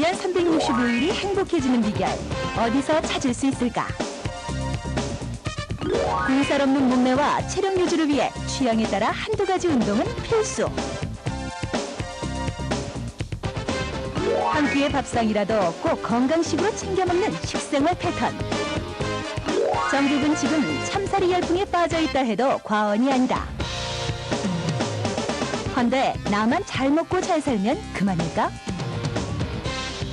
1년 365일이 행복해지는 비결, 어디서 찾을 수 있을까? 군살 없는 몸매와 체력 유지를 위해 취향에 따라 한두 가지 운동은 필수. 한 끼의 밥상이라도 꼭 건강식으로 챙겨 먹는 식생활 패턴. 전국은 지금 참살이 열풍에 빠져 있다 해도 과언이 아니다. 헌데 나만 잘 먹고 잘 살면 그만일까?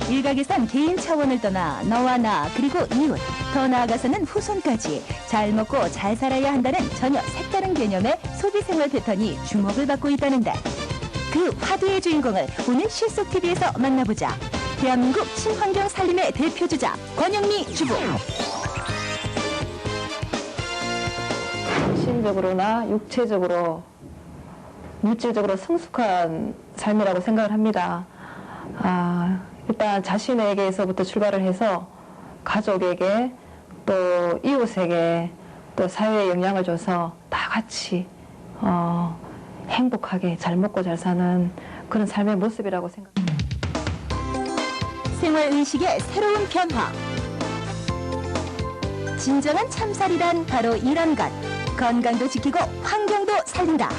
일각에선 개인 차원을 떠나 너와 나 그리고 이웃, 더 나아가서는 후손까지 잘 먹고 잘 살아야 한다는 전혀 색다른 개념의 소비생활 패턴이 주목을 받고 있다는데, 그 화두의 주인공을 오늘 실속TV에서 만나보자. 대한민국 친환경 살림의 대표주자 권영미 주부. 정신적으로나 육체적으로, 물질적으로 성숙한 삶이라고 생각을 합니다. 일단 자신에게서부터 출발을 해서 가족에게, 또 이웃에게, 또 사회에 영향을 줘서 다 같이 행복하게 잘 먹고 잘 사는 그런 삶의 모습이라고 생각합니다. 생활의식의 새로운 변화. 진정한 참살이란 바로 이런 것. 건강도 지키고 환경도 살린다.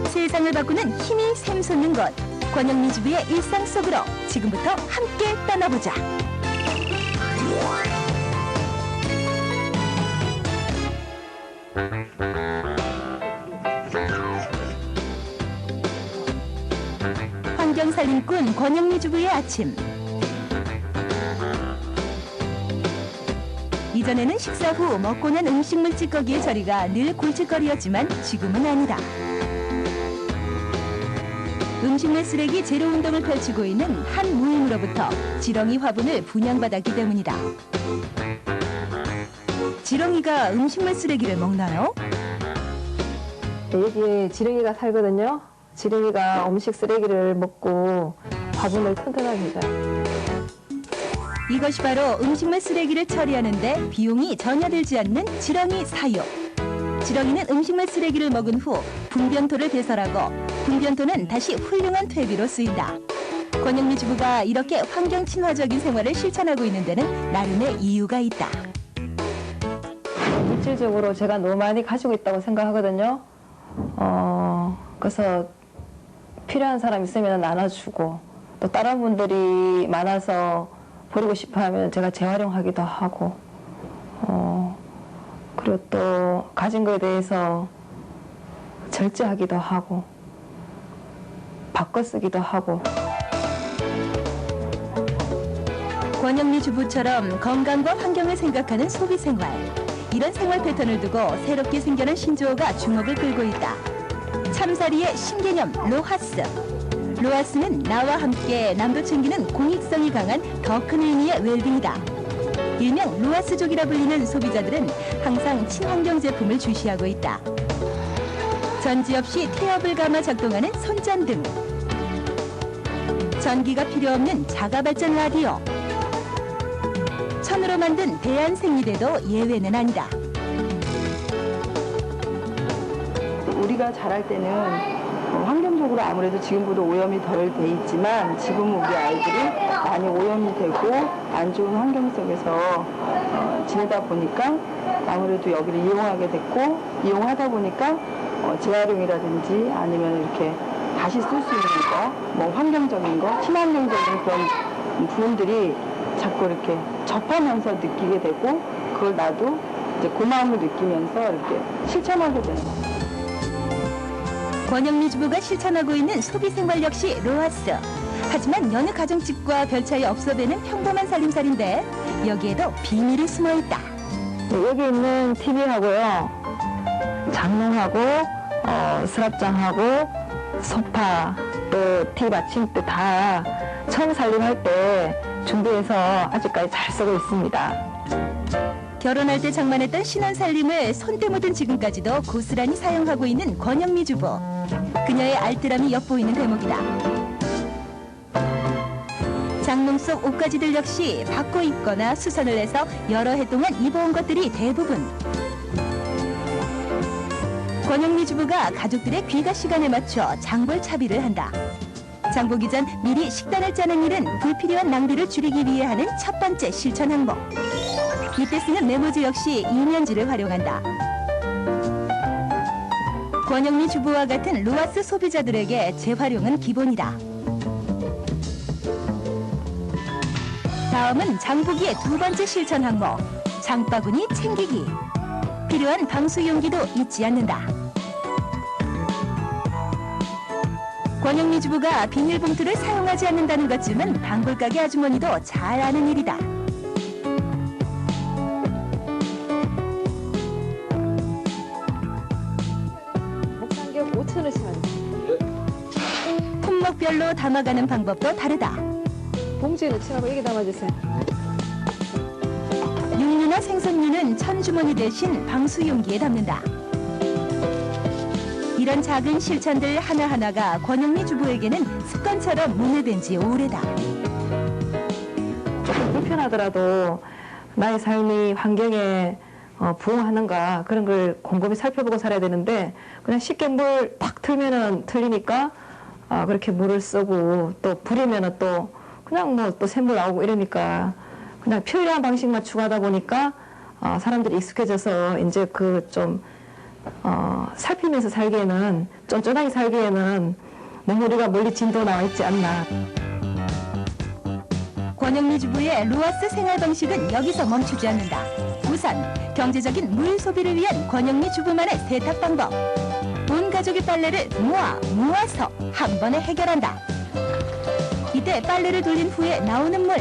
세상을 바꾸는 힘이 샘솟는 곳. 권영미 주부의 일상 속으로 지금부터 함께 떠나보자. 환경살림꾼 권영미 주부의 아침. 이전에는 식사 후 먹고 난 음식물 찌꺼기의 처리가 늘 골칫거리였지만 지금은 아니다. 음식물 쓰레기 제로 운동을 펼치고 있는 한 모임으로부터 지렁이 화분을 분양받았기 때문이다. 지렁이가 음식물 쓰레기를 먹나요? 여기에 지렁이가 살거든요. 지렁이가 음식 쓰레기를 먹고 화분을 튼튼하게 해줘요. 이것이 바로 음식물 쓰레기를 처리하는데 비용이 전혀 들지 않는 지렁이 사육. 지렁이는 음식물 쓰레기를 먹은 후 분변토를 배설하고 분변토는 다시 훌륭한 퇴비로 쓰인다. 권영미 주부가 이렇게 환경 친화적인 생활을 실천하고 있는 데는 나름의 이유가 있다. 물질적으로 제가 너무 많이 가지고 있다고 생각하거든요. 그래서 필요한 사람 있으면 나눠주고, 또 다른 분들이 많아서 버리고 싶어하면 제가 재활용하기도 하고, 그리고 또 가진 거에 대해서 절제하기도 하고, 바꿔 쓰기도 하고. 권영미 주부처럼 건강과 환경을 생각하는 소비 생활. 이런 생활 패턴을 두고 새롭게 생겨난 신조어가 주목을 끌고 있다. 참사리의 신개념 로하스. 로하스는 나와 함께 남도 챙기는 공익성이 강한 더 큰 의미의 웰빙이다. 일명 로하스족이라 불리는 소비자들은 항상 친환경 제품을 주시하고 있다. 전지 없이 태엽을 감아 작동하는 손전등, 전기가 필요 없는 자가 발전 라디오, 천으로 만든 대한 생리대도 예외는 아니다. 우리가 자랄 때는 환경적으로 아무래도 지금보다 오염이 덜 돼 있지만, 지금은 우리 아이들이 많이 오염이 되고 안 좋은 환경 속에서 지내다 보니까 아무래도 여기를 이용하게 됐고, 이용하다 보니까 재활용이라든지 아니면 이렇게 다시 쓸 수 있는 거, 뭐 환경적인 거, 친환경적인 그런 부분들이 자꾸 이렇게 접하면서 느끼게 되고, 그걸 나도 이제 고마움을 느끼면서 이렇게 실천하게 되는 거예요. 권영미 주부가 실천하고 있는 소비생활 역시 로하스. 하지만 여느 가정집과 별 차이 없어 되는 평범한 살림살인데 여기에도 비밀이 숨어 있다. 여기 있는 TV하고요, 장롱하고, 서랍장하고, 소파, 또 TV 받침대 다 처음 살림할 때 준비해서 아직까지 잘 쓰고 있습니다. 결혼할 때 장만했던 신혼살림을 손때 묻은 지금까지도 고스란히 사용하고 있는 권영미 주부. 그녀의 알뜰함이 엿보이는 대목이다. 장롱 속 옷가지들 역시 바꿔 입거나 수선을 해서 여러 해 동안 입어온 것들이 대부분. 권영미 주부가 가족들의 귀가 시간에 맞춰 장볼 차비를 한다. 장보기 전 미리 식단을 짜는 일은 불필요한 낭비를 줄이기 위해 하는 첫 번째 실천 항목. 이때 쓰는 메모지 역시 이면지를 활용한다. 권영미 주부와 같은 루아스 소비자들에게 재활용은 기본이다. 다음은 장보기의 두 번째 실천 항목, 장바구니 챙기기. 필요한 방수 용기도 잊지 않는다. 권영미 주부가 비닐봉투를 사용하지 않는다는 것쯤은 단골가게 아주머니도 잘 아는 일이다. 목간격 5,000원씩만. 품목별로 담아가는 방법도 다르다. 봉지에 넣지 말고 여기 담아주세요. 육류나 생선류는 천주머니 대신 방수 용기에 담는다. 이런 작은 실천들 하나하나가 권영미 주부에게는 습관처럼 몸에 밴 지 오래다. 조금 불편하더라도 나의 삶이 환경에 부응하는가 그런 걸 곰곰이 살펴보고 살아야 되는데 그냥 쉽게 물 탁 틀면은 틀리니까 그렇게 물을 쓰고 또 부리면은 또 그냥 뭐 또 샘물 나오고 이러니까 그냥 편리한 방식만 추구하다 보니까 사람들이 익숙해져서 이제 그 좀 살피면서 살기에는 쫀쫀하게 살기에는 너무 우리가 멀리 진도 나와 있지 않나. 권영미 주부의 루아스 생활 방식은 여기서 멈추지 않는다. 우선 경제적인 물 소비를 위한 권영미 주부만의 세탁 방법. 온 가족의 빨래를 모아서 한 번에 해결한다. 이때 빨래를 돌린 후에 나오는 물.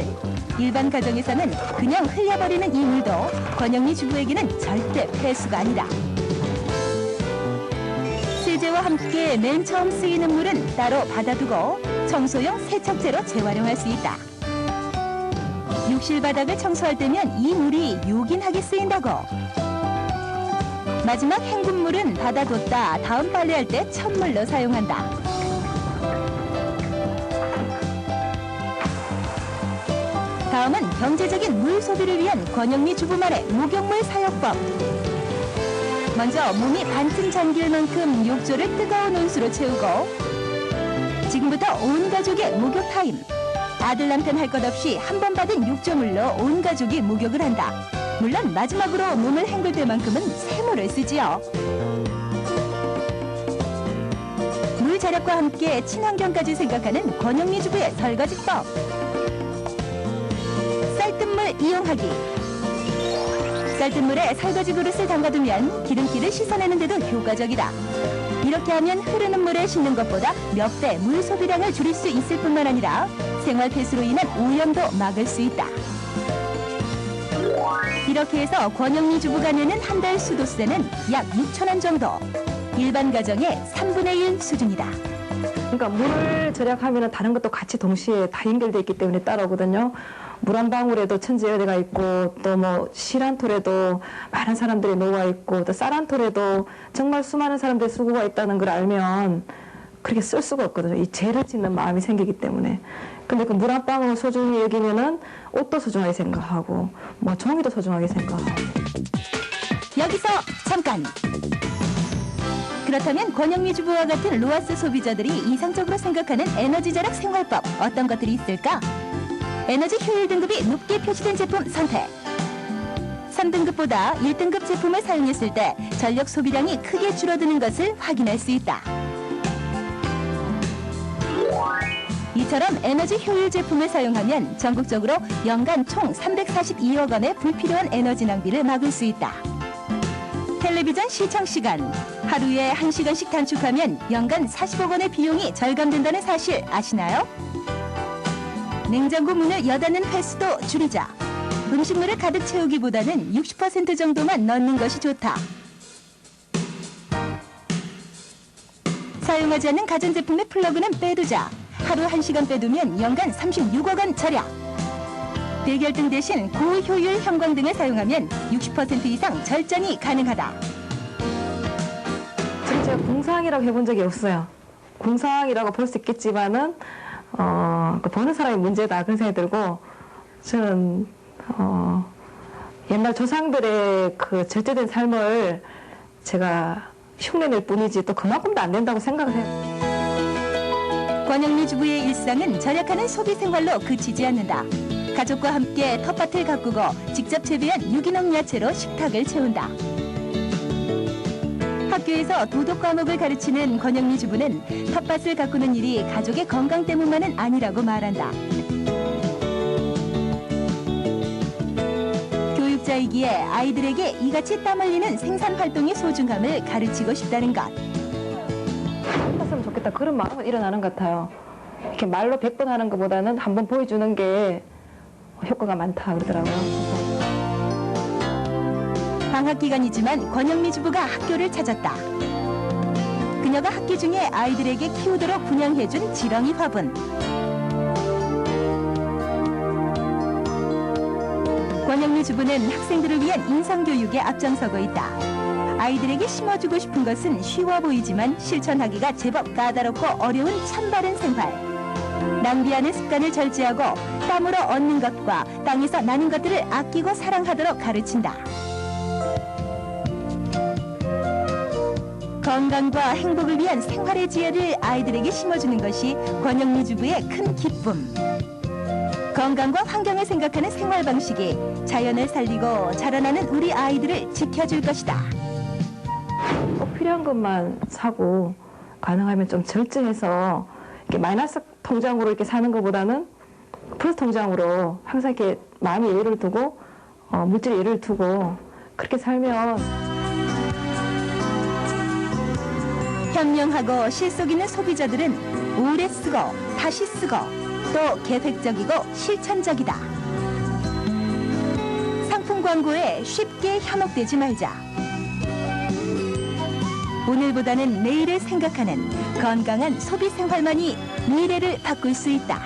일반 가정에서는 그냥 흘려버리는 이 물도 권영미 주부에게는 절대 폐수가 아니다. 세제와 함께 맨 처음 쓰이는 물은 따로 받아두고 청소용 세척제로 재활용할 수 있다. 욕실 바닥을 청소할 때면 이 물이 요긴하게 쓰인다고. 마지막 헹군물은 받아뒀다 다음 빨래할 때 첫물로 사용한다. 다음은 경제적인 물 소비를 위한 권영미 주부만의 목욕물 사용법. 먼저 몸이 반쯤 잠길 만큼 욕조를 뜨거운 온수로 채우고 지금부터 온 가족의 목욕 타임. 아들 남편 할 것 없이 한 번 받은 욕조물로 온 가족이 목욕을 한다. 물론 마지막으로 몸을 헹굴 때만큼은 새물을 쓰지요. 물 절약과 함께 친환경까지 생각하는 권영미 주부의 설거지법. 쌀뜨물 이용하기. 쌀뜨물에 설거지 그릇을 담가두면 기름기를 씻어내는 데도 효과적이다. 이렇게 하면 흐르는 물에 씻는 것보다 몇 배 물 소비량을 줄일 수 있을 뿐만 아니라 생활 폐수로 인한 오염도 막을 수 있다. 이렇게 해서 권영미 주부가 내는 한 달 수도세는 약 6,000원 정도. 일반 가정의 3분의 1 수준이다. 그러니까 물 절약하면 다른 것도 같이 동시에 다 연결되어 있기 때문에 따라오거든요. 물 한 방울에도 천재여대가 있고 또 뭐 실 한 톨에도 많은 사람들이 녹아 있고 또 쌀 한 톨에도 정말 수많은 사람들의 수고가 있다는 걸 알면 그렇게 쓸 수가 없거든요. 이 죄를 짓는 마음이 생기기 때문에. 근데 그 물 한 방울 소중히 여기면은 옷도 소중하게 생각하고 뭐 종이도 소중하게 생각하고. 여기서 잠깐! 그렇다면 권영미 주부와 같은 루아스 소비자들이 이상적으로 생각하는 에너지 절약 생활법 어떤 것들이 있을까? 에너지 효율 등급이 높게 표시된 제품 선택. 3등급보다 1등급 제품을 사용했을 때 전력 소비량이 크게 줄어드는 것을 확인할 수 있다. 이처럼 에너지 효율 제품을 사용하면 전국적으로 연간 총 342억 원의 불필요한 에너지 낭비를 막을 수 있다. 텔레비전 시청 시간. 하루에 1시간씩 단축하면 연간 40억 원의 비용이 절감된다는 사실 아시나요? 냉장고 문을 여닫는 횟수도 줄이자. 음식물을 가득 채우기보다는 60% 정도만 넣는 것이 좋다. 사용하지 않는 가전제품의 플러그는 빼두자. 하루 1시간 빼두면 연간 36억 원 절약. 대결등 대신 고효율 형광등을 사용하면 60% 이상 절전이 가능하다. 지금 제가 공상이라고 해본 적이 없어요. 공상이라고 볼 수 있겠지만은 그 보는 사람이 문제다 그런 생각이 들고 저는 옛날 조상들의 그 절제된 삶을 제가 흉내낼 뿐이지 또 그만큼도 안 된다고 생각을 해요. 권영미 주부의 일상은 절약하는 소비 생활로 그치지 않는다. 가족과 함께 텃밭을 가꾸고 직접 재배한 유기농 야채로 식탁을 채운다. 학교에서 도덕 과목을 가르치는 권영미 주부는 텃밭을 가꾸는 일이 가족의 건강 때문만은 아니라고 말한다. 교육자이기에 아이들에게 이같이 땀 흘리는 생산 활동의 소중함을 가르치고 싶다는 것. 했으면 좋겠다 그런 마음은 일어나는 것 같아요. 이렇게 말로 100번 하는 것보다는 한번 보여주는 게 효과가 많다 그러더라고요. 방학 기간이지만 권영미 주부가 학교를 찾았다. 그녀가 학기 중에 아이들에게 키우도록 분양해준 지렁이 화분. 권영미 주부는 학생들을 위한 인성교육에 앞장서고 있다. 아이들에게 심어주고 싶은 것은 쉬워 보이지만 실천하기가 제법 까다롭고 어려운 참바른 생활. 낭비하는 습관을 절제하고 땀으로 얻는 것과 땅에서 나는 것들을 아끼고 사랑하도록 가르친다. 건강과 행복을 위한 생활의 지혜를 아이들에게 심어주는 것이 권영미 주부의 큰 기쁨. 건강과 환경을 생각하는 생활 방식이 자연을 살리고 자라나는 우리 아이들을 지켜줄 것이다. 꼭 필요한 것만 사고 가능하면 좀 절제해서 이렇게 마이너스 통장으로 이렇게 사는 것보다는 플러스 통장으로 항상 이렇게 마음의 여유를 두고 물질의 여유를 두고 그렇게 살면 현명하고 실속 있는 소비자들은 오래 쓰고 다시 쓰고 또 계획적이고 실천적이다. 상품 광고에 쉽게 현혹되지 말자. 오늘보다는 내일을 생각하는 건강한 소비 생활만이 미래를 바꿀 수 있다.